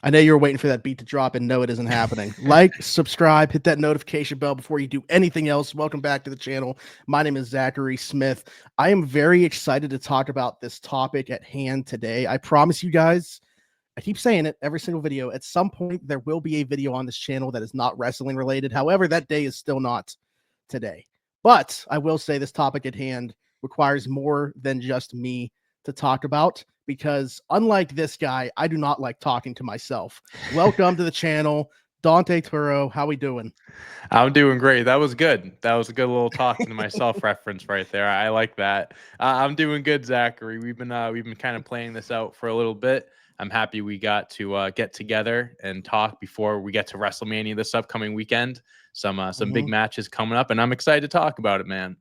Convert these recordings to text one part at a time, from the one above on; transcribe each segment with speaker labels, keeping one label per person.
Speaker 1: I know you're waiting for that beat to drop, and no, it isn't happening. Like, subscribe, hit that notification bell before you do anything else. Welcome back to the channel. My name is Zachary Smith. I am very excited to talk about this topic at hand today. I promise you guys, I keep saying it every single video. At some point, there will be a video on this channel that is not wrestling related. However, that day is still not today. But I will say this topic at hand requires more than just me to talk about, because unlike this guy, I do not like talking to myself. Welcome to the channel, Dante Turo. How we doing?
Speaker 2: I'm doing great. That was good. That was a good little talking to myself reference right there. I like that. I'm doing good, Zachary. We've been kind of playing this out for a little bit. I'm happy we got to get together and talk before we get to WrestleMania this upcoming weekend. Some big matches coming up, and I'm excited to talk about it, man.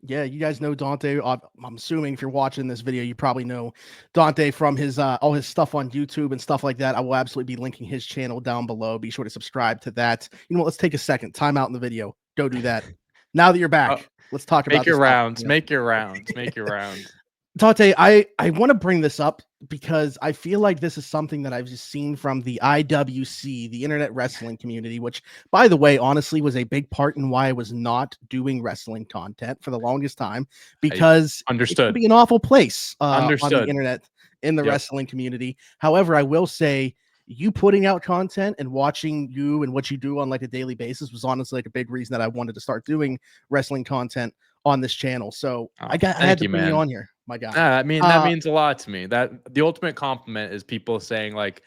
Speaker 1: Yeah, you guys know Dante. I'm assuming if you're watching this video, you probably know Dante from his all his stuff on YouTube and stuff like that. I will absolutely be linking his channel down below. Be sure to subscribe to that. You know what? Let's take a second. Time out in the video. Go do that. Now that you're back, let's talk about
Speaker 2: Make your
Speaker 1: this
Speaker 2: rounds.
Speaker 1: topic.
Speaker 2: Make your rounds. Make your rounds.
Speaker 1: Dante, I want to bring this up because I feel like this is something that I've just seen from the IWC, the internet wrestling community, which, by the way, honestly was a big part in why I was not doing wrestling content for the longest time, because it can be an awful place on the internet in the wrestling community. However, I will say you putting out content and watching you and what you do on like a daily basis was honestly like a big reason that I wanted to start doing wrestling content on this channel. So I had to bring you on here. My God.
Speaker 2: I mean, that means a lot to me. That the ultimate compliment is people saying like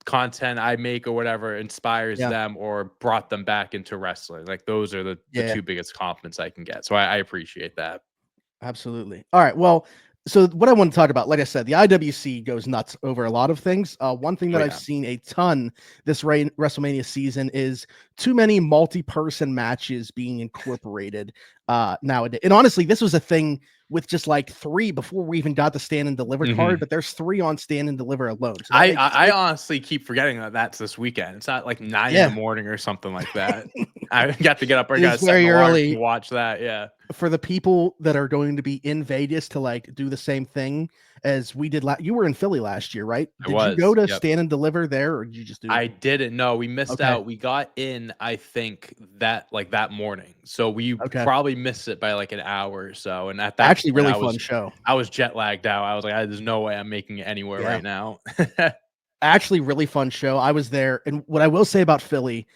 Speaker 2: content I make or whatever inspires them or brought them back into wrestling. Like those are the two biggest compliments I can get. So I appreciate that.
Speaker 1: Absolutely. All right. Well, so what I want to talk about, like I said, the IWC goes nuts over a lot of things. One thing that I've seen a ton this WrestleMania season is too many multi-person matches being incorporated nowadays. And honestly, this was a thing with just like 3 before we even got the Stand and Deliver card, but there's 3 on Stand and Deliver alone. So
Speaker 2: I honestly keep forgetting that that's this weekend. It's not like 9 in the morning or something like that. I got to get up. I got to set an alarm to watch that. Yeah.
Speaker 1: For the people that are going to be in Vegas to like do the same thing as we did you were in Philly last year, right? Did you go to Stand and Deliver there, or did you just do
Speaker 2: I didn't know. We missed out. We got in, I think, that morning. So we probably missed it by like an hour or so. And at that
Speaker 1: actually really fun show.
Speaker 2: I was jet lagged out. I was like, there's no way I'm making it anywhere right now.
Speaker 1: Actually really fun show. I was there. And what I will say about Philly,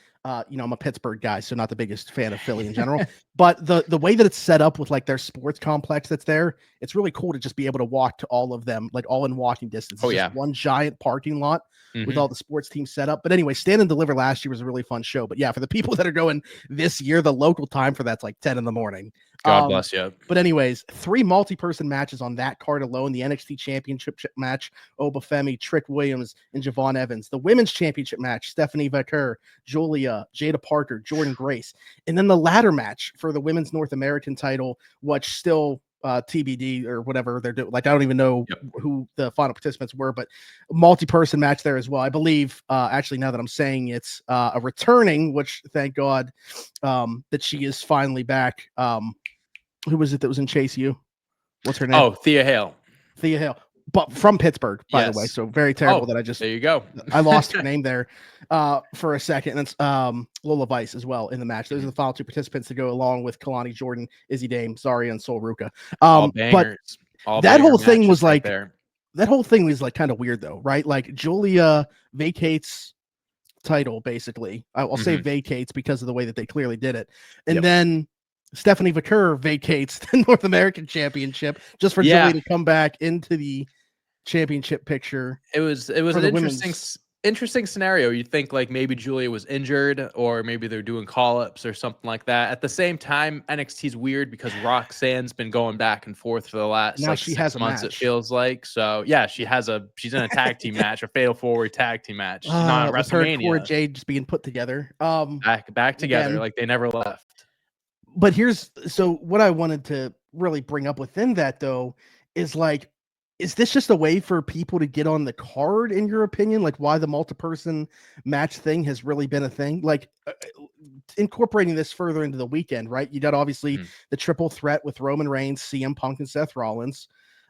Speaker 1: you know, I'm a Pittsburgh guy, so not the biggest fan of Philly in general, but the way that it's set up with like their sports complex that's there, it's really cool to just be able to walk to all of them, like all in walking distance. It's just one giant parking lot with all the sports teams set up. But anyway, Stand and Deliver last year was a really fun show. But yeah, for the people that are going this year, the local time for that's like 10 in the morning.
Speaker 2: God bless you.
Speaker 1: But anyways, 3 multi-person matches on that card alone. The NXT Championship match, Obafemi, Trick Williams, and Javon Evans. The Women's Championship match, Stephanie Vaquer, Julia, Jada Parker, Jordan Grace. And then the ladder match for the Women's North American title, which still TBD or whatever they're doing. Like, I don't even know who the final participants were, but multi-person match there as well. I believe, actually, now that I'm saying it's a returning, which thank God that she is finally back. Who was it that was in Chase U? What's her name?
Speaker 2: Oh, Thea Hale.
Speaker 1: Thea Hale. But from Pittsburgh, by the way. So very terrible that I just...
Speaker 2: There you go.
Speaker 1: I lost her name there for a second. And it's Lola Vice as well in the match. Those are the final 2 participants to go along with Kalani Jordan, Izzy Dame, Zarya, and Sol Ruka. But that whole thing was like... That whole thing was like kind of weird though, right? Like Julia vacates title, basically. I'll say vacates because of the way that they clearly did it. And then Stephanie Vaquer vacates the North American Championship just for Julia to come back into the championship picture.
Speaker 2: It was an interesting scenario. You'd think like maybe Julia was injured or maybe they're doing call-ups or something like that. At the same time, NXT's weird because Roxanne's been going back and forth for the last
Speaker 1: now
Speaker 2: like
Speaker 1: she
Speaker 2: 6
Speaker 1: has
Speaker 2: months,
Speaker 1: match.
Speaker 2: it feels like. So yeah, she's in a tag team match, a fatal 4-way tag team match. She's not at WrestleMania.
Speaker 1: Her and Jade just being put together.
Speaker 2: Back together, again, like they never left.
Speaker 1: But so what I wanted to really bring up within that though is like, is this just a way for people to get on the card, in your opinion? Like why the multi-person match thing has really been a thing? Like incorporating this further into the weekend, right? You got obviously the triple threat with Roman Reigns, CM Punk, and Seth Rollins.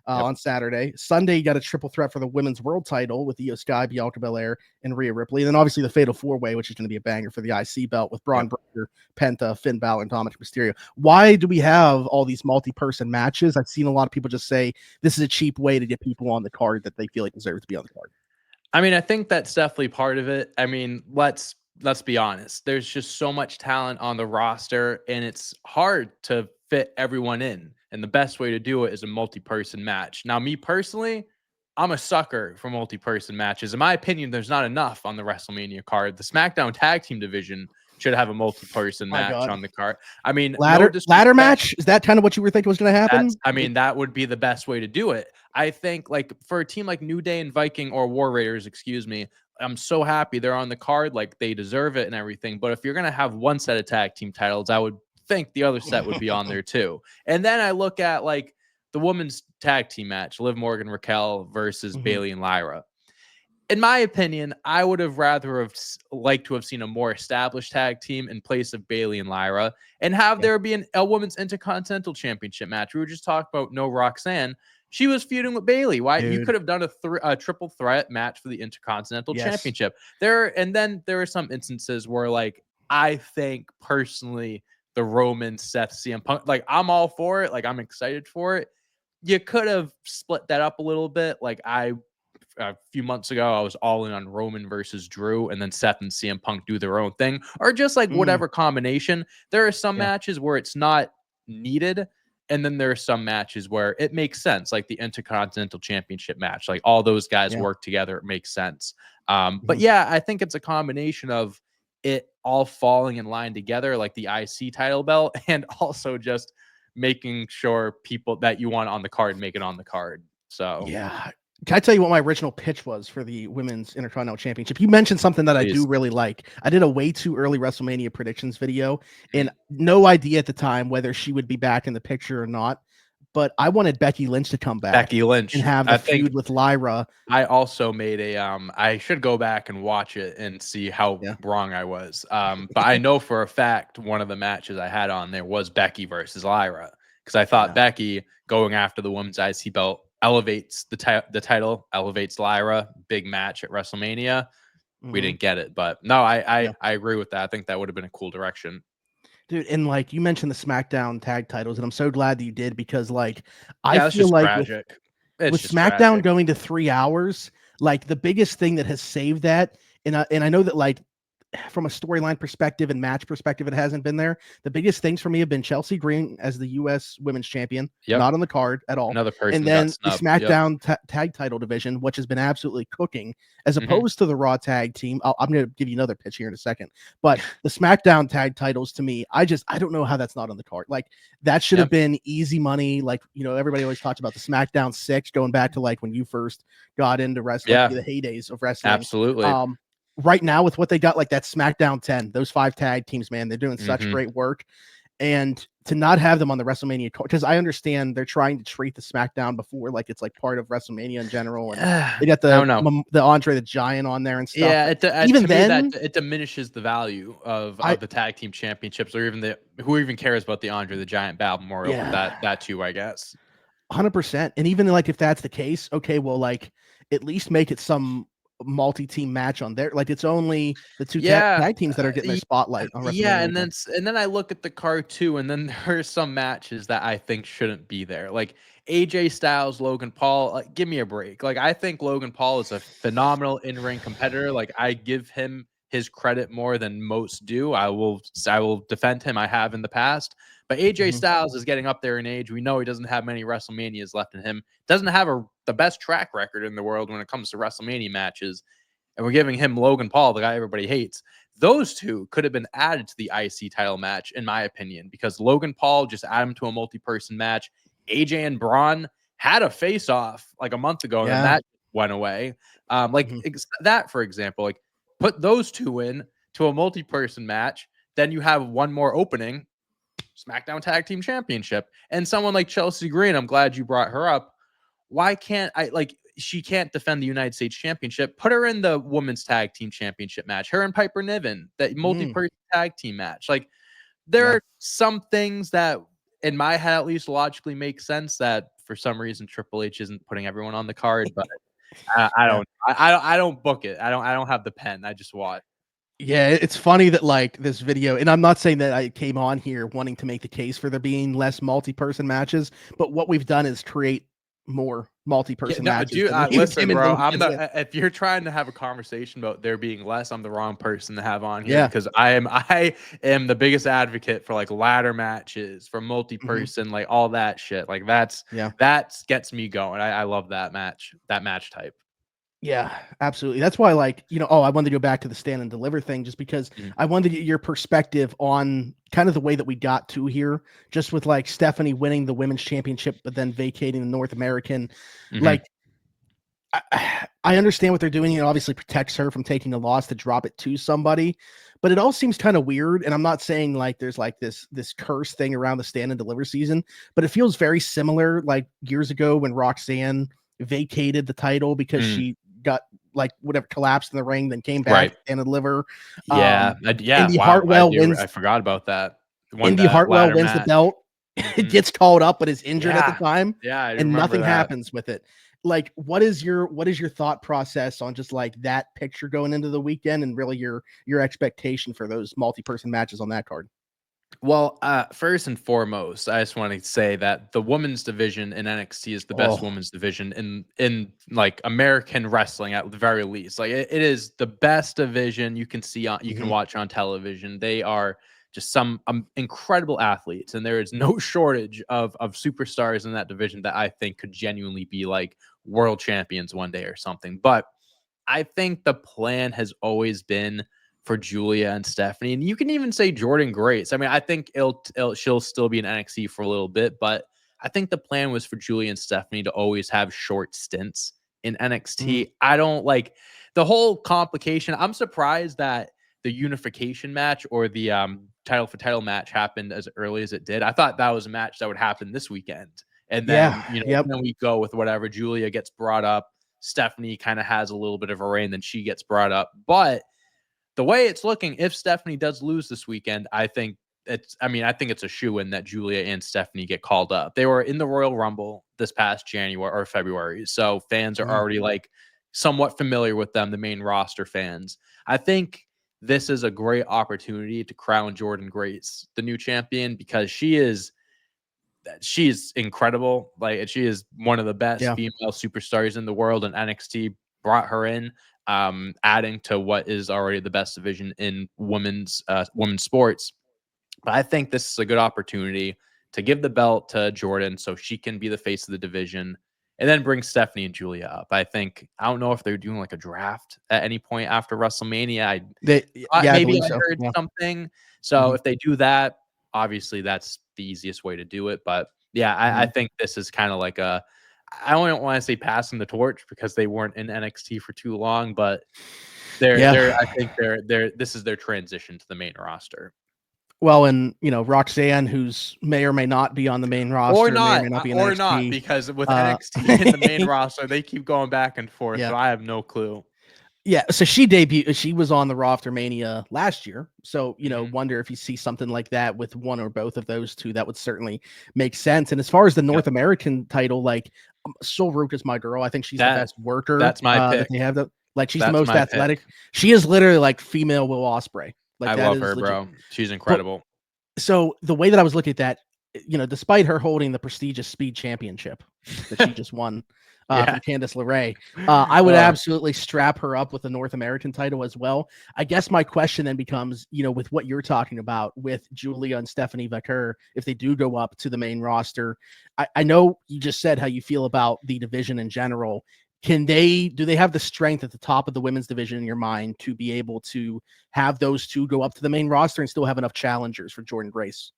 Speaker 2: Yep.
Speaker 1: on Saturday. Sunday, you got a triple threat for the women's world title with Io Sky, Bianca Belair, and Rhea Ripley. And then obviously the Fatal 4-Way, which is going to be a banger for the IC belt with Braun Breaker, Penta, Finn Balor, and Dominic Mysterio. Why do we have all these multi-person matches? I've seen a lot of people just say this is a cheap way to get people on the card that they feel like deserve to be on the card.
Speaker 2: I mean, I think that's definitely part of it. I mean, let's be honest. There's just so much talent on the roster, and it's hard to fit everyone in. And the best way to do it is a multi-person match. Now, me personally, I'm a sucker for multi-person matches. In my opinion, there's not enough on the WrestleMania card. The SmackDown Tag Team division should have a multi-person match on the card. I mean,
Speaker 1: ladder match? Is that kind of what you were thinking was going to happen?
Speaker 2: That would be the best way to do it. I think, like, for a team like New Day and Viking, or War Raiders, excuse me, I'm so happy they're on the card. Like, they deserve it and everything. But if you're going to have one set of tag team titles, I would think the other set would be on there too. And then I look at, like, the women's tag team match, Liv Morgan, Raquel versus Bayley and Lyra. In my opinion, I would have liked to have seen a more established tag team in place of Bayley and Lyra, and have there be a women's Intercontinental Championship match. We were just talking about no Roxanne. She was feuding with Bayley. Why? Dude. You could have done a triple threat match for the Intercontinental Championship. And then there are some instances where, like, I think personally the Roman, Seth, CM Punk, like, I'm all for it. Like, I'm excited for it. You could have split that up a little bit. Like, a few months ago, I was all in on Roman versus Drew, and then Seth and CM Punk do their own thing, or just like whatever combination. There are some matches where it's not needed, and then there are some matches where it makes sense, like the Intercontinental Championship match. Like, all those guys work together, it makes sense. But yeah, I think it's a combination of it all falling in line together, like the IC title belt, and also just making sure people that you want on the card make it on the card. So
Speaker 1: yeah. Can I tell you what my original pitch was for the Women's Intercontinental Championship? You mentioned something that I do really like. I did a way too early WrestleMania predictions video, and no idea at the time whether she would be back in the picture or not. But I wanted Becky Lynch to come back. And have the feud with Lyra.
Speaker 2: I also made I should go back and watch it and see how wrong I was. But I know for a fact one of the matches I had on there was Becky versus Lyra, because I thought Becky going after the women's IC belt elevates the title, elevates Lyra. Big match at WrestleMania. We didn't get it, but no, I agree with that. I think that would have been a cool direction.
Speaker 1: Dude, and like you mentioned the SmackDown tag titles, and I'm so glad that you did, because like I feel like
Speaker 2: tragic.
Speaker 1: With SmackDown going to 3 hours, like the biggest thing that has saved that, and I know that, like, from a storyline perspective and match perspective, it hasn't been there. The biggest things for me have been Chelsea Green as the U.S. Women's Champion, not on the card at all.
Speaker 2: Another person,
Speaker 1: and then the SmackDown tag title division, which has been absolutely cooking, as opposed to the Raw tag team. I'm going to give you another pitch here in a second, but the SmackDown tag titles, to me, I don't know how that's not on the card. Like, that should have been easy money. Like, you know, everybody always talks about the SmackDown 6, going back to like when you first got into wrestling, the heydays of wrestling.
Speaker 2: Absolutely.
Speaker 1: Right now, with what they got, like that SmackDown 10, those 5 tag teams, man, they're doing such great work. And to not have them on the WrestleMania card, because I understand they're trying to treat the SmackDown before like it's like part of WrestleMania in general, and they got the Andre the Giant on there and stuff.
Speaker 2: Yeah, even then, it diminishes the value of the tag team championships, or even who even cares about the Andre the Giant Battle Memorial. That too, I guess.
Speaker 1: 100%. And even like if that's the case, okay, well, like at least make it some multi-team match on there. Like, it's only the 2 tag teams that are getting their spotlight on WrestleMania.
Speaker 2: Yeah, and then I look at the card too, and then there are some matches that I think shouldn't be there. Like AJ Styles, Logan Paul. Like, give me a break. Like, I think Logan Paul is a phenomenal in-ring competitor. Like, I give him his credit more than most do. I will defend him. I have in the past. But AJ Styles is getting up there in age. We know he doesn't have many WrestleManias left in him. Doesn't have the best track record in the world when it comes to WrestleMania matches. And we're giving him Logan Paul, the guy everybody hates. Those two could have been added to the IC title match, in my opinion, because Logan Paul, just add him to a multi-person match. AJ and Braun had a face-off like a month ago, and then that went away. That, for example, like, put those two in to a multi-person match. Then you have one more opening. SmackDown Tag Team Championship. And someone like Chelsea Green, I'm glad you brought her up. Why can't she can't defend the United States Championship? Put her in the Women's Tag Team Championship match. Her and Piper Niven, that multi-person tag team match. Like, there are some things that, in my head at least, logically make sense that for some reason Triple H isn't putting everyone on the card, but I don't I don't book it. I don't have the pen. I just watch.
Speaker 1: Yeah, it's funny that like this video, and I'm not saying that I came on here wanting to make the case for there being less multi-person matches, but what we've done is create more multi-person matches.
Speaker 2: Dude,
Speaker 1: Than
Speaker 2: listen, bro.
Speaker 1: with.
Speaker 2: If you're trying to have a conversation about there being less, I'm the wrong person to have on here
Speaker 1: Yeah.
Speaker 2: because I am the biggest advocate for like ladder matches, for
Speaker 1: Mhm.
Speaker 2: multi-person, like all that shit. Like that gets me going. I love that match type.
Speaker 1: Yeah, absolutely. That's why, like, I wanted to go back to the Stand and Deliver thing just because
Speaker 2: Mhm.
Speaker 1: I wanted to get your perspective on kind of the way that we got to here, just with like Stephanie winning the women's championship, but then vacating the North American.
Speaker 2: Mhm.
Speaker 1: Like, I understand what they're doing. It obviously protects her from taking a loss to drop it to somebody, but it all seems kind of weird. And I'm not saying like there's like this curse thing around the Stand and Deliver season, but it feels very similar like years ago when Roxanne vacated the title because she got like whatever collapsed in the ring, then came back
Speaker 2: Right.
Speaker 1: and deliver.
Speaker 2: Yeah.
Speaker 1: Indy
Speaker 2: Wow.
Speaker 1: Hartwell wins.
Speaker 2: I forgot about that.
Speaker 1: Indy Hartwell wins the belt. It gets called up, but is injured at the time.
Speaker 2: Yeah, I
Speaker 1: and
Speaker 2: remember
Speaker 1: nothing
Speaker 2: that.
Speaker 1: happens with it. Like, what is your thought process on just like that picture going into the weekend, and really your expectation for those multi-person matches on that card?
Speaker 2: Well, first and foremost, I just want to say that the women's division in NXT is the best women's division in like American wrestling at the very least. Like it is the best division you can see on you can watch on television. They are just some incredible athletes, and there is no shortage of superstars in that division that I think could genuinely be like world champions one day or something. But I think the plan has always been for Julia and Stephanie, and you can even say Jordan Grace. I mean, I think she'll still be in NXT for a little bit, but I think the plan was for Julia and Stephanie to always have short stints in NXT. I don't like the whole complication. I'm surprised that the unification match or the title for title match happened as early as it did. I thought that was a match that would happen this weekend. And then, then we go with whatever. Julia gets brought up. Stephanie kind of has a little bit of a reign, then she gets brought up. But the way it's looking, if Stephanie does lose this weekend, I think it's a shoo-in that Julia and Stephanie get called up. They were in the Royal Rumble this past January or February, so fans are already like somewhat familiar with them, the main roster fans. I think this is a great opportunity to crown Jordan Grace the new champion because she's incredible. Like she is one of the best female superstars in the world, and NXT brought her in, adding to what is already the best division in women's sports. But I think this is a good opportunity to give the belt to Jordan so she can be the face of the division and then bring Stephanie and Julia up. I don't know if they're doing like a draft at any point after WrestleMania. Maybe I heard something. So if they do that, obviously that's the easiest way to do it. But yeah, I think this is kind of like I don't want to say passing the torch because they weren't in NXT for too long, but I think this is their transition to the main roster.
Speaker 1: Well, and Roxanne, who's may or may not be on the main roster, may or may not be in NXT,
Speaker 2: because with NXT in the main roster, they keep going back and forth. So I have no clue.
Speaker 1: Yeah, so she debuted. She was on the Raw after Mania last year. So wonder if you see something like that with one or both of those two, that would certainly make sense. And as far as the North American title, like Sol Rook is my girl. I think she's the best worker.
Speaker 2: That's my pick.
Speaker 1: That they have. She's the most athletic. Pick. She is literally like female Will Ospreay. Like
Speaker 2: I love her, bro. She's incredible.
Speaker 1: So the way that I was looking at that, despite her holding the prestigious Speed Championship that she just won. From Candice LeRae, I would absolutely strap her up with the North American title as well. I guess my question then becomes, with what you're talking about with Julia and Stephanie Vaquer, if they do go up to the main roster, I know you just said how you feel about the division in general. Do they have the strength at the top of the women's division in your mind to be able to have those two go up to the main roster and still have enough challengers for Jordan Grace?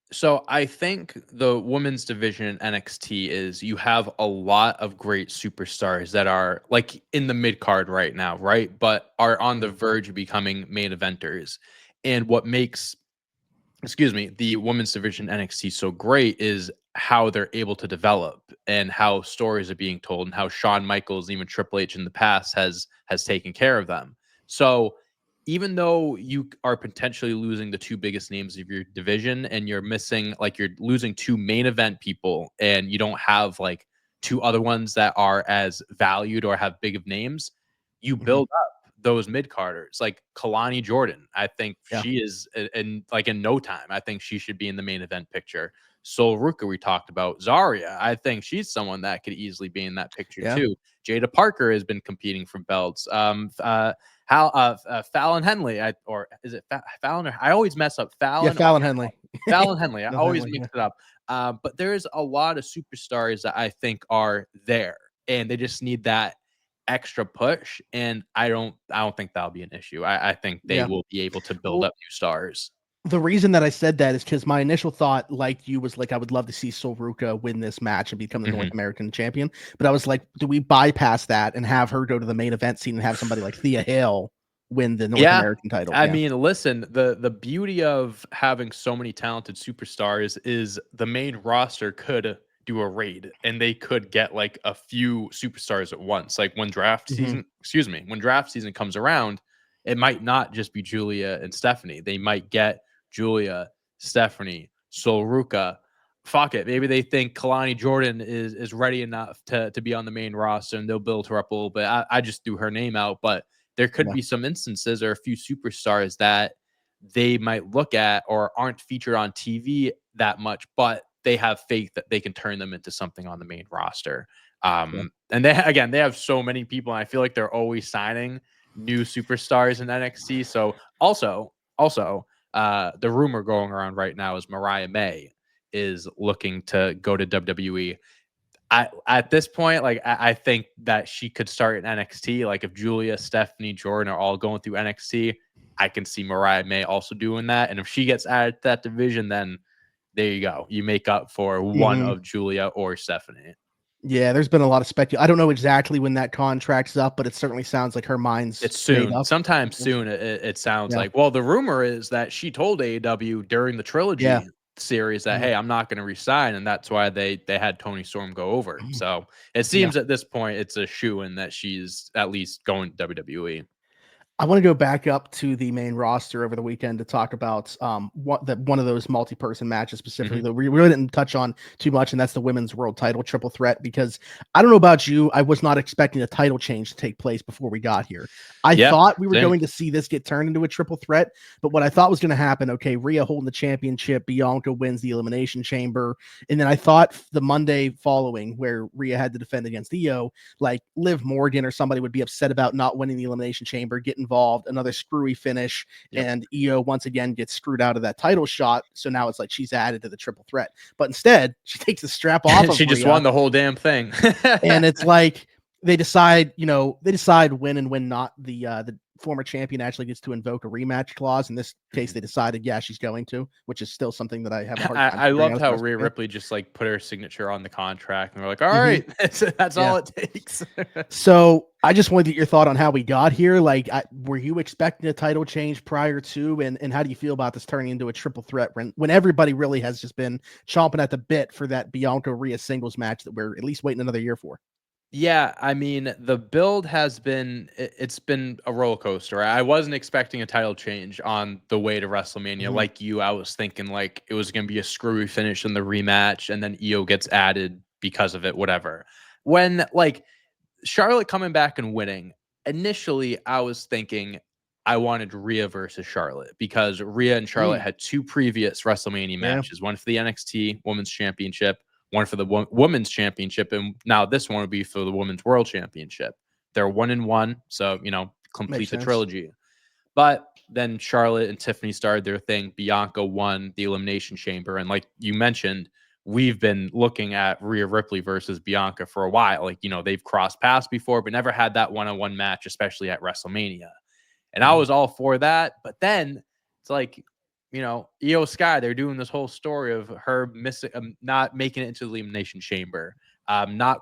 Speaker 2: So I think the women's division in NXT is you have a lot of great superstars that are like in the mid card right now, right? But are on the verge of becoming main eventers. And what makes, the women's division NXT so great is how they're able to develop and how stories are being told and how Shawn Michaels, even Triple H in the past has taken care of them. So even though you are potentially losing the two biggest names of your division and you're missing, like, you're losing two main event people and you don't have like two other ones that are as valued or have big of names, you
Speaker 1: Mhm.
Speaker 2: build up those mid carders like Kalani Jordan. I think
Speaker 1: Yeah.
Speaker 2: she is in like in no time. I think she should be in the main event picture. Sol Ruka, we talked about. Zaria, I think she's someone that could easily be in that picture
Speaker 1: Yeah.
Speaker 2: too. Jada Parker has been competing for belts. Fallon Henley, or is it Fallon? I always mess up
Speaker 1: Yeah.
Speaker 2: Fallon or
Speaker 1: Fallon Henley.
Speaker 2: Fallon Henley. I
Speaker 1: No,
Speaker 2: always
Speaker 1: Henley.
Speaker 2: mix
Speaker 1: Yeah.
Speaker 2: it up. But there's a lot of superstars that I think are there, and they just need that extra push. And I don't think that'll be an issue. I think they
Speaker 1: Yeah.
Speaker 2: will be able to build
Speaker 1: Well,
Speaker 2: up new stars.
Speaker 1: the reason that I said that is because my initial thought, like you, was like I would love to see Sol Ruka win this match and become the North
Speaker 2: Mhm.
Speaker 1: American champion. But I was like, do we bypass that and have her go to the main event scene and have somebody like Thea Hale win the North
Speaker 2: Yeah.
Speaker 1: American title?
Speaker 2: I
Speaker 1: Yeah.
Speaker 2: mean, listen, the beauty of having so many talented superstars is the main roster could do a raid and they could get like a few superstars at once. Like when draft
Speaker 1: Hmm.
Speaker 2: season, excuse me, when draft season comes around, it might not just be Julia and Stephanie. They might get Julia, Stephanie, Solruka. Fuck it. Maybe they think Kalani Jordan is ready enough to be on the main roster and they'll build her up a little bit. I just threw her name out, but there could
Speaker 1: Yeah.
Speaker 2: be some instances or a few superstars that they might look at or aren't featured on TV that much, but they have faith that they can turn them into something on the main roster.
Speaker 1: Yeah.
Speaker 2: And they have so many people, and I feel like they're always signing new superstars in NXT. So also, the rumor going around right now is Mariah May is looking to go to WWE. At this point, like I think that she could start in NXT. Like if Julia, Stephanie, Jordan are all going through NXT, I can see Mariah May also doing that. And if she gets added to that division, then there you go. You make up for one
Speaker 1: Hmm.
Speaker 2: of Julia or Stephanie.
Speaker 1: Yeah. There's been a lot of speculation. I don't know exactly when that contract's up, but it certainly sounds like her mind's
Speaker 2: It's
Speaker 1: made
Speaker 2: soon.
Speaker 1: up.
Speaker 2: Sometime soon. It sounds
Speaker 1: Yeah.
Speaker 2: like. Well, the rumor is that she told AEW during the
Speaker 1: Yeah.
Speaker 2: trilogy series that,
Speaker 1: Mhm.
Speaker 2: hey, I'm not going to resign, and that's why they had Tony Storm go over. So it
Speaker 1: Yeah.
Speaker 2: seems at this point it's a shoe in that she's at least going to WWE.
Speaker 1: I want to go back up to the main roster over the weekend to talk about one of those multi-person matches specifically
Speaker 2: Mhm.
Speaker 1: that we really didn't touch on too much, and that's the women's world title triple threat. Because I don't know about you, I was not expecting a title change to take place before we got here. I
Speaker 2: Yeah,
Speaker 1: thought we were
Speaker 2: same.
Speaker 1: going to see this get turned into a triple threat, but what I thought was going to happen, okay, Rhea holding the championship, Bianca wins the Elimination Chamber, and then I thought the Monday following, where Rhea had to defend against Io, like Liv Morgan or somebody would be upset about not winning the Elimination Chamber, get involved, another screwy finish,
Speaker 2: Yep.
Speaker 1: and Io once again gets screwed out of that title shot. So now it's like she's added to the triple threat. But instead, she takes the strap off of
Speaker 2: She just
Speaker 1: Rhea,
Speaker 2: won the whole damn thing.
Speaker 1: and it's like they decide when and when not the former champion actually gets to invoke a rematch clause. In this case,
Speaker 2: Mhm.
Speaker 1: they decided, yeah, she's going to, which is still something that I have a hard time
Speaker 2: I
Speaker 1: figuring out
Speaker 2: loved
Speaker 1: as a
Speaker 2: how
Speaker 1: wrestling
Speaker 2: Rhea
Speaker 1: fan.
Speaker 2: Ripley just like put her signature on the contract, and we're like, all
Speaker 1: Mhm.
Speaker 2: right, that's
Speaker 1: Yeah.
Speaker 2: all it takes.
Speaker 1: So I just wanted to get your thought on how we got here. Like, were you expecting a title change prior to, and how do you feel about this turning into a triple threat when everybody really has just been chomping at the bit for that Bianca Rhea singles match that we're at least waiting another year for?
Speaker 2: Yeah, I mean, the build has been it's been a roller coaster. I wasn't expecting a title change on the way to WrestleMania.
Speaker 1: Mhm.
Speaker 2: Like you, I was thinking like it was going to be a screwy finish in the rematch and then Io gets added because of it, whatever. When like Charlotte coming back and winning, initially I was thinking I wanted Rhea versus Charlotte because Rhea and Charlotte
Speaker 1: Mm,
Speaker 2: had two previous WrestleMania
Speaker 1: yeah,
Speaker 2: matches, one for the NXT Women's Championship, one for the Women's Championship, and now this one would be for the Women's World Championship. They're 1-1, so
Speaker 1: makes
Speaker 2: complete the
Speaker 1: sense.
Speaker 2: trilogy. But then Charlotte and Tiffany started their thing. Bianca won the Elimination Chamber. And like you mentioned, we've been looking at Rhea Ripley versus Bianca for a while. Like, they've crossed paths before, but never had that one-on-one match, especially at WrestleMania. And I
Speaker 1: Mhm.
Speaker 2: was all for that. But then it's like, Io Sky, they're doing this whole story of her missing, not making it into the Elimination Chamber, not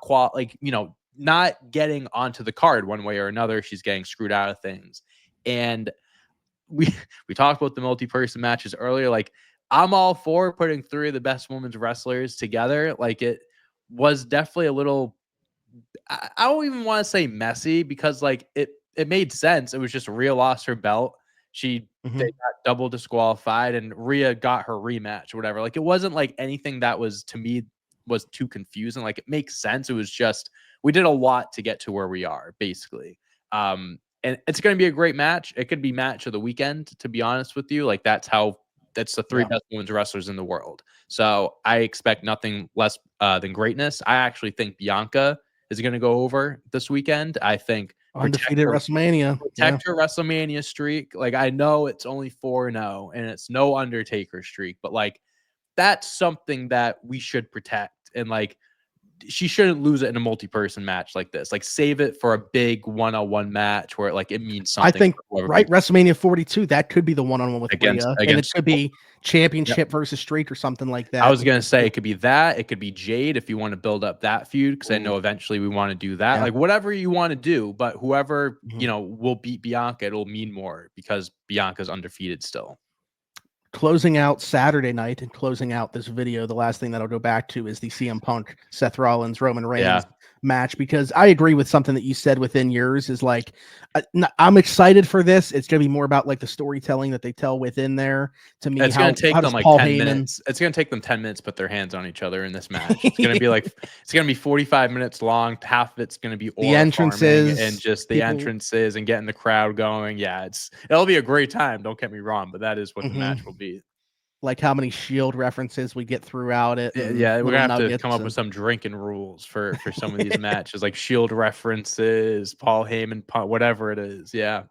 Speaker 2: getting onto the card one way or another. She's getting screwed out of things. And we we talked about the multi-person matches earlier. Like, I'm all for putting three of the best women's wrestlers together. Like, it was definitely a little, I don't even want to say messy because like it made sense. It was just Rhea lost her belt They got double disqualified, and Rhea got her rematch or whatever. Like, it wasn't like anything that was, to me, was too confusing. Like, it makes sense. It was just, we did a lot to get to where we are, basically. And it's going to be a great match. It could be match of the weekend, to be honest with you. Like, that's the three best women's wrestlers in the world. So I expect nothing less than greatness. I actually think Bianca is going to go over this weekend. I think
Speaker 1: Undefeated WrestleMania.
Speaker 2: protect her WrestleMania streak. Like, I know it's only 4-0 and it's no Undertaker streak, but like, that's something that we should protect. And like, she shouldn't lose it in a multi-person match like this. Like, save it for a big one-on-one match where it means something.
Speaker 1: I think WrestleMania 42, that could be the one-on-one with
Speaker 2: against,
Speaker 1: Rhea, and it could be championship versus streak or something like that.
Speaker 2: I was gonna say it could be that. It could be Jade if you want to build up that feud, because I know eventually we want to do that. Like, whatever you want to do, but whoever will beat Bianca, it'll mean more because Bianca's undefeated still.
Speaker 1: Closing out Saturday night and closing out this video, the last thing that I'll go back to is the CM Punk, Seth Rollins, Roman Reigns match, because I agree with something that you said within yours is like, I'm excited for this. It's going to be more about like the storytelling that they tell within there. To me,
Speaker 2: it's going to take them like 10 minutes. It's going to take them 10 minutes to put their hands on each other in this match. It's going to be like, it's going to be 45 minutes long. Half of it's going to be
Speaker 1: the entrances
Speaker 2: and just the entrances and getting the crowd going. Yeah, it'll be a great time. Don't get me wrong, but that is what the match will be.
Speaker 1: Like how many Shield references we get throughout it.
Speaker 2: Yeah, we're gonna have to come up with some drinking rules for some of these matches, like Shield references, Paul Heyman, whatever it is. Yeah.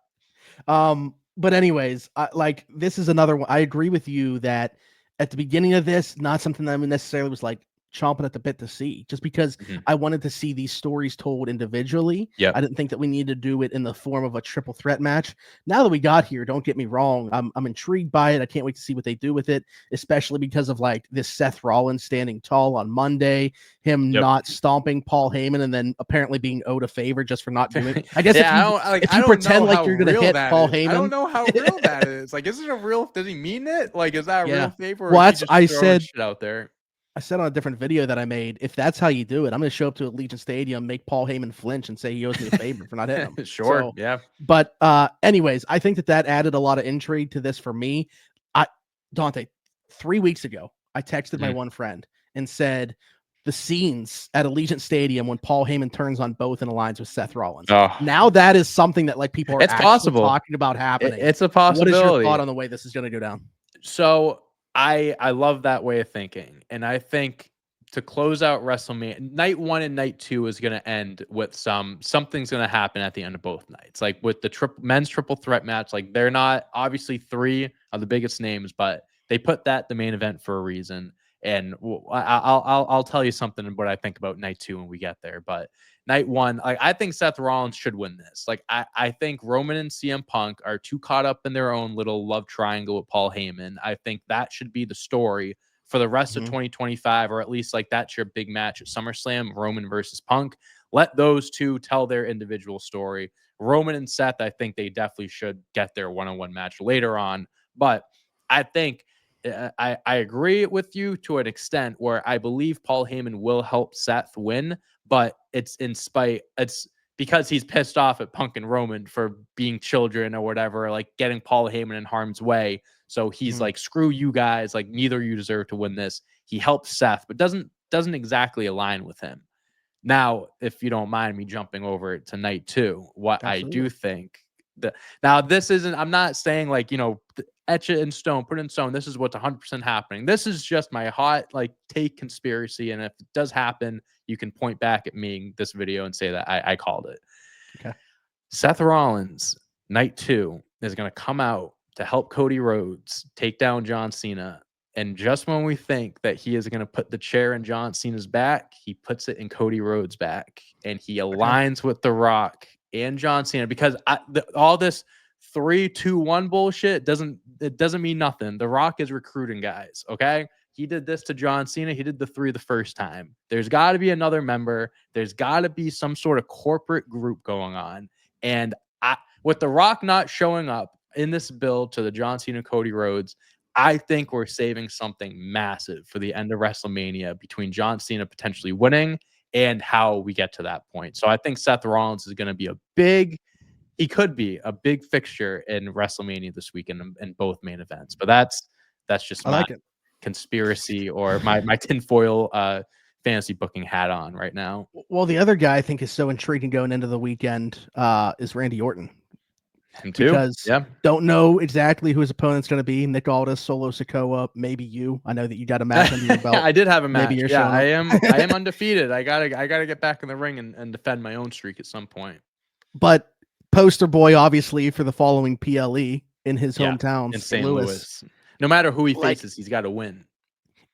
Speaker 1: But anyways, like, this is another one. I agree with you that at the beginning of this, not something that I necessarily was like chomping at the bit to see, just because I wanted to see these stories told individually. I didn't think that we needed to do it in the form of a triple threat match. Now that we got here, don't get me wrong, I'm intrigued by it. I can't wait to see what they do with it, especially because of like this Seth Rollins standing tall on Monday, him not stomping Paul Heyman, and then apparently being owed a favor just for not doing it. I guess if you pretend like you're gonna hit Paul Heyman,
Speaker 2: I don't know how real that is. Like, is it a real? Does he mean it? Like, is that a real favor?
Speaker 1: Well, that's
Speaker 2: I said shit out there.
Speaker 1: I said on a different video that I made, if that's how you do it, I'm going to show up to Allegiant Stadium, make Paul Heyman flinch, and say he owes me a favor for not hitting him.
Speaker 2: Sure,
Speaker 1: so,
Speaker 2: yeah.
Speaker 1: But anyways, I think that added a lot of intrigue to this for me. Dante, 3 weeks ago, I texted my one friend and said the scenes at Allegiant Stadium when Paul Heyman turns on both and aligns with Seth Rollins. Now that is something that like people are actually talking about happening.
Speaker 2: It's a possibility.
Speaker 1: What is your thought on the way this is going to go down?
Speaker 2: So I love that way of thinking. And I think to close out WrestleMania, night 1 and night 2 is going to end with something's going to happen at the end of both nights. Like with the men's triple threat match, like they're not obviously 3 of the biggest names, but they put that the main event for a reason. And I'll tell you something what I think about night 2 when we get there. But night 1, I think Seth Rollins should win this. Like I think Roman and CM Punk are too caught up in their own little love triangle with Paul Heyman. I think that should be the story for the rest of 2025, or at least like that's your big match at SummerSlam, Roman versus Punk. Let those two tell their individual story. Roman and Seth, I think they definitely should get their one-on-one match later on. But I think I agree with you to an extent where I believe Paul Heyman will help Seth win, but it's because he's pissed off at Punk and Roman for being children or whatever, like getting Paul Heyman in harm's way. So he's like, screw you guys, like neither of you deserve to win this. He helps Seth, but doesn't exactly align with him. Now, if you don't mind me jumping over to night 2, what I do think now this isn't, I'm not saying like, etch it in stone, put it in stone. This is what's 100% happening. This is just my hot take conspiracy. And if it does happen, you can point back at me in this video and say that I called it.
Speaker 1: Okay.
Speaker 2: Seth Rollins, night 2, is going to come out to help Cody Rhodes take down John Cena. And just when we think that he is going to put the chair in John Cena's back, he puts it in Cody Rhodes' back. And he aligns with The Rock and John Cena, because all this 3-2-1 bullshit doesn't mean nothing. The Rock is recruiting guys, okay? He did this to John Cena. He did the 3 the first time. There's got to be another member. There's got to be some sort of corporate group going on. And with The Rock not showing up in this build to the John Cena Cody Rhodes, I think we're saving something massive for the end of WrestleMania between John Cena potentially winning and how we get to that point. So I think Seth Rollins is going to be a big he could be a big fixture in WrestleMania this weekend in both main events. But that's just
Speaker 1: I
Speaker 2: my
Speaker 1: like it.
Speaker 2: conspiracy or my tinfoil fantasy booking hat on right now.
Speaker 1: Well, the other guy I think is so intriguing going into the weekend is Randy Orton,
Speaker 2: Him too.
Speaker 1: because
Speaker 2: Yeah.
Speaker 1: don't know exactly who his opponent's going to be. Nick Aldis, Solo Sikoa, maybe you. I know that you got a match under your belt.
Speaker 2: I did have a
Speaker 1: Maybe
Speaker 2: match.
Speaker 1: you're
Speaker 2: Yeah,
Speaker 1: showing up.
Speaker 2: I am undefeated. I gotta get back in the ring and defend my own streak at some point.
Speaker 1: But poster boy, obviously, for the following PLE in his
Speaker 2: Yeah,
Speaker 1: hometown,
Speaker 2: in
Speaker 1: St.
Speaker 2: St.
Speaker 1: Louis.
Speaker 2: Louis. No matter who he
Speaker 1: Like,
Speaker 2: faces, he's got to win.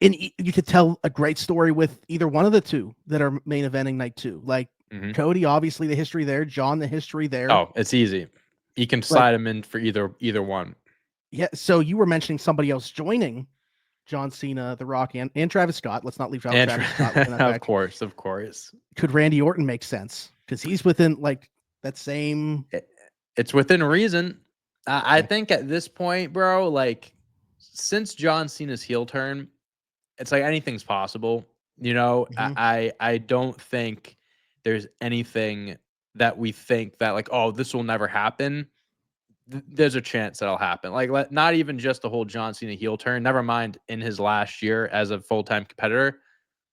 Speaker 1: and you could tell a great story with either one of the two that are main eventing night 2. Like
Speaker 2: Mhm.
Speaker 1: Cody, obviously the history there. John, the history there.
Speaker 2: Oh, it's easy. You can
Speaker 1: Like,
Speaker 2: slide him in for either one.
Speaker 1: yeah. So you were mentioning somebody else joining John Cena, The Rock, and Travis Scott. Let's not leave out
Speaker 2: And
Speaker 1: Travis Scott within that
Speaker 2: of
Speaker 1: fact.
Speaker 2: course, of course.
Speaker 1: Could Randy Orton make sense? Because he's within like that same.
Speaker 2: It's within reason. I
Speaker 1: Okay.
Speaker 2: think at this point, bro, like since John Cena's heel turn, it's like anything's possible. You know,
Speaker 1: Mhm.
Speaker 2: I don't think there's anything that we think that like, oh, this will never happen. There's a chance that'll happen. Like, not even just the whole John Cena heel turn. Never mind in his last year as a full-time competitor.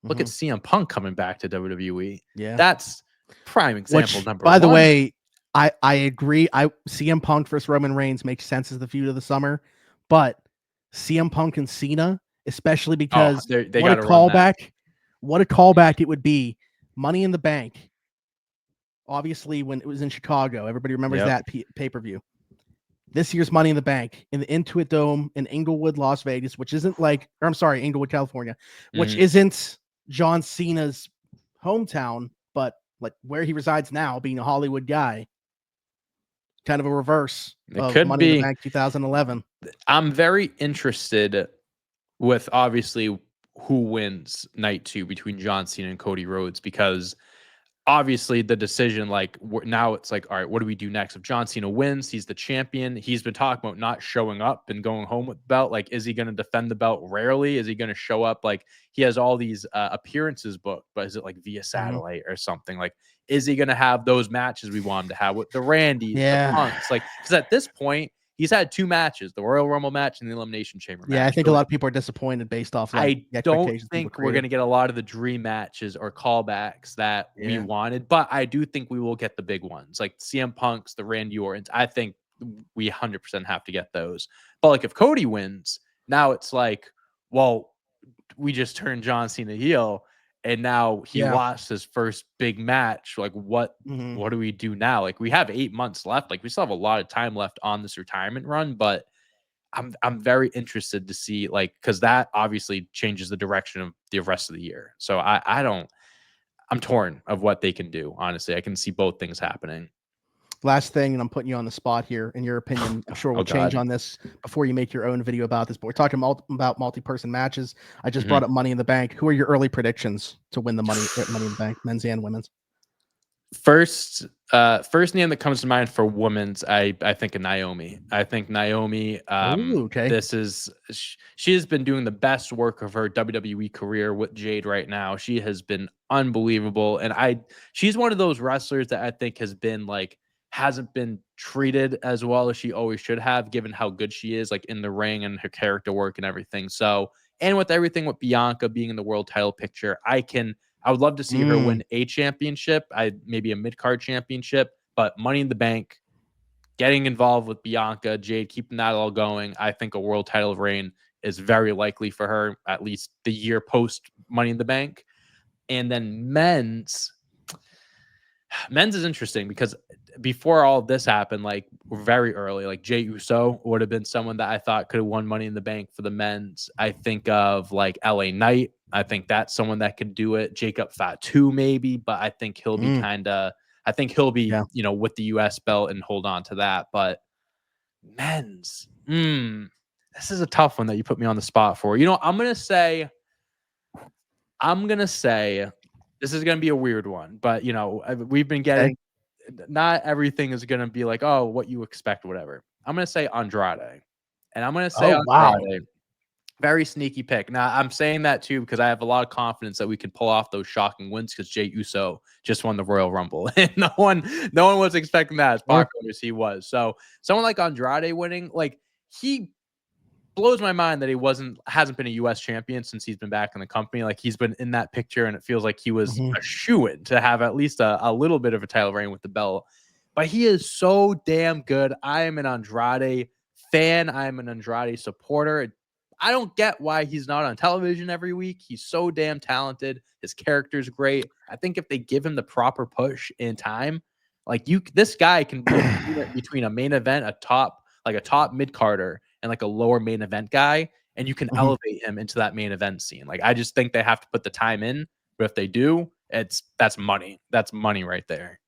Speaker 2: Look at
Speaker 1: Mhm.
Speaker 2: CM Punk coming back to WWE.
Speaker 1: Yeah.
Speaker 2: That's prime example
Speaker 1: Which,
Speaker 2: number
Speaker 1: by the
Speaker 2: one.
Speaker 1: way, I agree. CM Punk versus Roman Reigns makes sense as the feud of the summer, but CM Punk and Cena, especially
Speaker 2: Oh,
Speaker 1: because
Speaker 2: they
Speaker 1: what a
Speaker 2: got to run that.
Speaker 1: callback! What a callback it would be. Money in the Bank. Obviously, when it was in Chicago, everybody remembers
Speaker 2: Yep.
Speaker 1: that pay per view. This year's Money in the Bank in the Intuit Dome in Inglewood, Las Vegas, which isn't like, or I'm sorry, Inglewood, California, which
Speaker 2: Mhm.
Speaker 1: isn't John Cena's hometown, but like where he resides now, being a Hollywood guy. Kind of a reverse
Speaker 2: It
Speaker 1: of
Speaker 2: could
Speaker 1: Money in the
Speaker 2: be.
Speaker 1: Bank 2011.
Speaker 2: I'm very interested with obviously who wins night 2 between John Cena and Cody Rhodes because obviously the decision like now it's like, all right, what do we do next? If John Cena wins, he's the champion. He's been talking about not showing up and going home with the belt. Like, is he going to defend the belt rarely? Is he going to show up? Like, he has all these appearances booked, but is it like via
Speaker 1: Mhm.
Speaker 2: satellite or something? Like, is he going to have those matches we want him to have with the Randys, the
Speaker 1: Yeah.
Speaker 2: Punks? Like, because at this point, he's had 2 matches, the Royal Rumble match and the Elimination Chamber
Speaker 1: Yeah, I
Speaker 2: match.
Speaker 1: think a
Speaker 2: So
Speaker 1: lot of people are disappointed based off like
Speaker 2: I
Speaker 1: the
Speaker 2: don't
Speaker 1: expectations people
Speaker 2: think we're
Speaker 1: created.
Speaker 2: gonna get a lot of the dream matches or callbacks that we
Speaker 1: Yeah.
Speaker 2: wanted, but I do think we will get the big ones, like CM Punk's, the Randy Ortons. I think we 100% have to get those. But like if Cody wins, now it's like, well, we just turned John Cena heel, and now he
Speaker 1: Yeah.
Speaker 2: lost his first big match. Like
Speaker 1: Mhm.
Speaker 2: what do we do now? Like we have 8 months left. Like we still have a lot of time left on this retirement run, but I'm very interested to see like because that obviously changes the direction of the rest of the year. So I don't I'm torn of what they can do. Honestly, I can see both things happening.
Speaker 1: Last thing, and I'm putting you on the spot here. In your opinion, I'm sure
Speaker 2: Oh
Speaker 1: we'll change
Speaker 2: God.
Speaker 1: on this before you make your own video about this. But we're talking about multi-person matches. I just
Speaker 2: Mhm.
Speaker 1: brought up Money in the Bank. Who are your early predictions to win the Money in the Bank, men's and women's?
Speaker 2: First name that comes to mind for women's, I think of Naomi. I think Naomi.
Speaker 1: Oh, okay.
Speaker 2: This is she has been doing the best work of her WWE career with Jade right now. She has been unbelievable, and she's one of those wrestlers that I think has been like hasn't been treated as well as she always should have, given how good she is, like in the ring and her character work and everything. So, and with everything with Bianca being in the world title picture, I would love to see her
Speaker 1: Mm,
Speaker 2: win a championship, maybe a mid-card championship, but Money in the Bank, getting involved with Bianca, Jade, keeping that all going. I think a world title reign is very likely for her, at least the year post Money in the Bank. And then men's is interesting because before all this happened, like very early, like Jey Uso would have been someone that I thought could have won Money in the Bank for the men's. I think of like LA Knight. I think that's someone that could do it. Jacob Fatu maybe, but I think he'll be
Speaker 1: mm,
Speaker 2: I think he'll be,
Speaker 1: yeah.
Speaker 2: with the US belt and hold on to that. But men's, this is a tough one that you put me on the spot for. I'm gonna say this is gonna be a weird one, but we've been
Speaker 1: Okay.
Speaker 2: getting not everything is gonna be like, oh, what you expect, whatever. I'm gonna say Andrade. And I'm gonna say
Speaker 1: Oh, wow.
Speaker 2: Andrade Very sneaky pick. Now, I'm saying that too because I have a lot of confidence that we could pull off those shocking wins because Jey Uso just won the Royal Rumble, and no one was expecting that as popular as he was. So someone like Andrade winning, like he blows my mind that he hasn't been a U.S. champion since he's been back in the company. Like he's been in that picture, and it feels like he was a shoo-in to have at least a little bit of a title reign with the belt. But he is so damn good. I am an Andrade fan. I am an Andrade supporter. I don't get why he's not on television every week. He's so damn talented. His character's great. I think if they give him the proper push in time, this guy can be between a main event, a top mid-carder, and like a lower main event guy, and you can elevate him into that main event scene. Like I just think they have to put the time in, but if they do, that's money. That's money right there.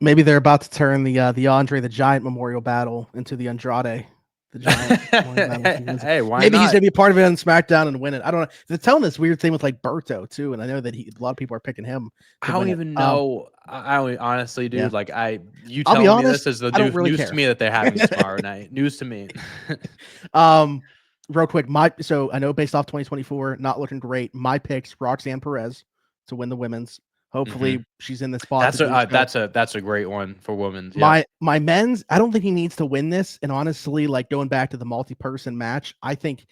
Speaker 1: Maybe they're about to turn the Andre the Giant Memorial Battle into the Andrade the Giant.
Speaker 2: Hey, why
Speaker 1: maybe
Speaker 2: not?
Speaker 1: he's gonna be a part of it on SmackDown and win it. I don't know. They're telling this weird thing with like Berto too, and I know that a lot of people are picking him.
Speaker 2: I don't even know. I don't honestly, dude.
Speaker 1: Yeah.
Speaker 2: Like you
Speaker 1: I'll be
Speaker 2: telling me
Speaker 1: honest,
Speaker 2: this is the
Speaker 1: I don't really
Speaker 2: news
Speaker 1: care.
Speaker 2: to me that they're having tomorrow night. News to me.
Speaker 1: Real quick, so I know based off 2024, not looking great. My picks: Roxanne Perez to win the women's. Hopefully, she's in the spot.
Speaker 2: That's a great one for women's. Yeah.
Speaker 1: My men's. I don't think he needs to win this. And honestly, like going back to the multi-person match, I think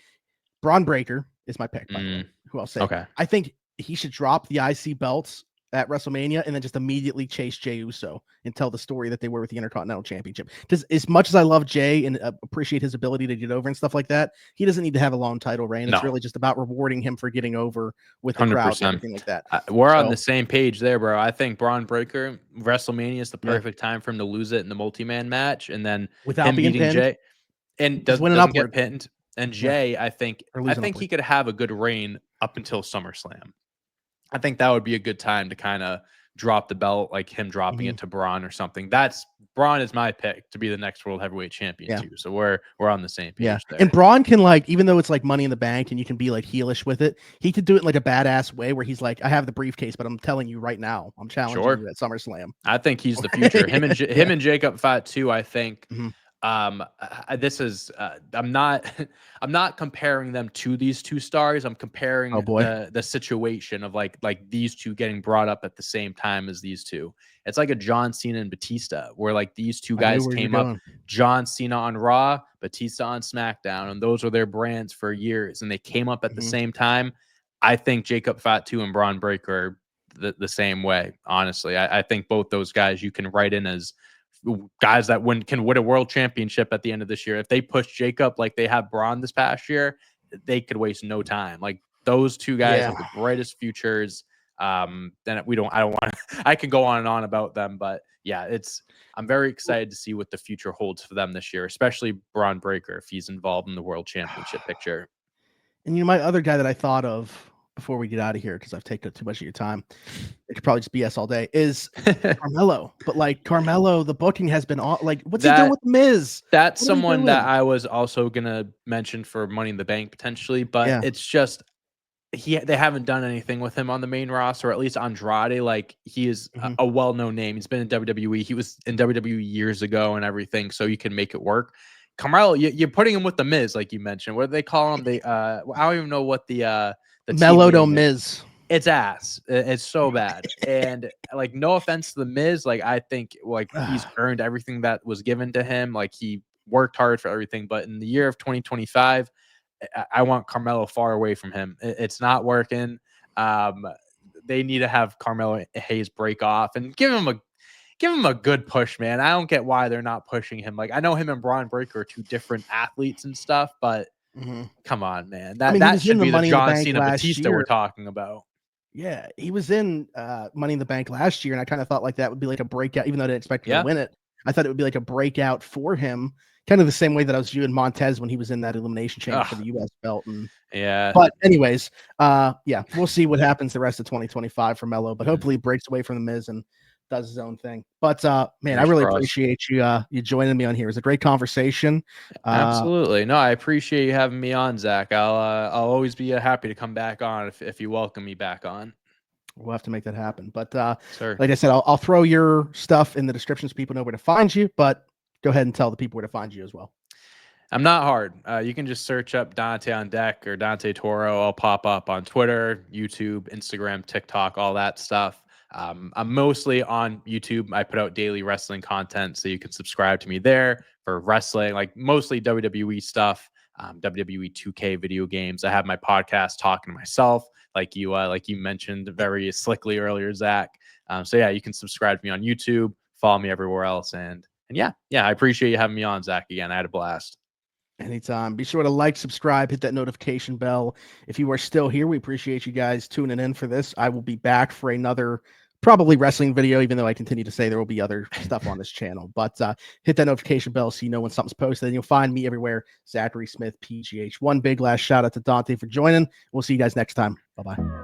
Speaker 1: Braun Breaker is my pick. By the way, who I'll say.
Speaker 2: Okay.
Speaker 1: I think he should drop the IC belts at WrestleMania and then just immediately chase Jey Uso and tell the story that they were with the Intercontinental Championship. Because as much as I love Jey and appreciate his ability to get over and stuff like that, he doesn't need to have a long title reign. It's really just about rewarding him for getting over with the 100%. Crowd and everything like that.
Speaker 2: We're on the same page there, bro. I think Braun Breaker, WrestleMania is the perfect time for him to lose it in the multi-man match, and then
Speaker 1: without
Speaker 2: him
Speaker 1: being
Speaker 2: beating
Speaker 1: pinned,
Speaker 2: Jey and doesn't get pinned. And Jey, I think he could have a good reign up until SummerSlam. I think that would be a good time to kind of drop the belt, like him dropping it to Braun or something. Braun is my pick to be the next world heavyweight champion too. So we're on the same page there.
Speaker 1: And Braun can, like, even though it's like Money in the Bank and you can be like heelish with it, he could do it in like a badass way where he's like, I have the briefcase, but I'm telling you right now, I'm challenging you at SummerSlam.
Speaker 2: I think he's the future. Him and Jacob Fatu, I think. This is I'm not comparing them to these two stars. I'm comparing the situation of like these two getting brought up at the same time as these two. It's like a John Cena and Batista, where like these two guys came up. John Cena on Raw, Batista on SmackDown, and those were their brands for years, and they came up at the same time. I think Jacob Fatu and Braun Breaker are the same way. Honestly, I think both those guys you can write in as guys that can win a world championship at the end of this year. If they push Jacob like they have Braun this past year, they could waste no time. Like those two guys have the brightest futures. Then I don't want I can go on and on about them, but yeah, I'm very excited to see what the future holds for them this year, especially Braun Breaker if he's involved in the world championship picture.
Speaker 1: And my other guy that I thought of before we get out of here, because I've taken up too much of your time, it could probably just BS all day, is Carmelo. But like Carmelo, the booking has been on. Like, what's he doing with Miz?
Speaker 2: That's someone that I was also gonna mention for Money in the Bank potentially, but it's just they haven't done anything with him on the main roster, or at least Andrade. Like he is a well-known name. He's been in WWE. He was in WWE years ago and everything, so you can make it work. Carmelo, you're putting him with the Miz, like you mentioned. What do they call him? I don't even know what the
Speaker 1: Melodo Miz.
Speaker 2: It's ass. It's so bad. And like, no offense to the Miz, like I think like he's earned everything that was given to him. Like he worked hard for everything. But in the year of 2025, I want Carmelo far away from him. It's not working. They need to have Carmelo Hayes break off and give him a good push, man. I don't get why they're not pushing him. Like I know him and Braun Breaker are two different athletes and stuff, but come on, man. That should be the John Cena Batista we're talking about.
Speaker 1: Yeah, he was in Money in the Bank last year, and I kind of thought like that would be like a breakout, even though I didn't expect him to win it. I thought it would be like a breakout for him, kind of the same way that I was viewing Montez when he was in that Elimination Chamber for the U.S. belt. And but anyways, we'll see what happens the rest of 2025 for Melo, but hopefully he breaks away from the Miz and does his own thing. But man, I really appreciate you joining me on here. It was a great conversation.
Speaker 2: Absolutely. No, I appreciate you having me on, Zach. I'll always be happy to come back on if you welcome me back on.
Speaker 1: We'll have to make that happen. But like I said, I'll throw your stuff in the description so people know where to find you, but go ahead and tell the people where to find you as well.
Speaker 2: I'm not hard. You can just search up Dante on Deck or Dante Turo. I'll pop up on Twitter, YouTube, Instagram, TikTok, all that stuff. I'm mostly on YouTube. I put out daily wrestling content, so you can subscribe to me there for wrestling, like mostly WWE stuff, WWE 2K video games. I have my podcast talking to myself, like you mentioned very slickly earlier, Zach. So yeah, you can subscribe to me on YouTube, follow me everywhere else, and yeah, I appreciate you having me on, Zach. Again, I had a blast.
Speaker 1: Anytime. Be sure to like, subscribe, hit that notification bell. If you are still here, we appreciate you guys tuning in for this. I will be back for another probably wrestling video, even though I continue to say there will be other stuff on this channel. But hit that notification bell so you know when something's posted. And you'll find me everywhere, Zachary Smith, PGH. One big last shout out to Dante for joining. We'll see you guys next time. Bye-bye.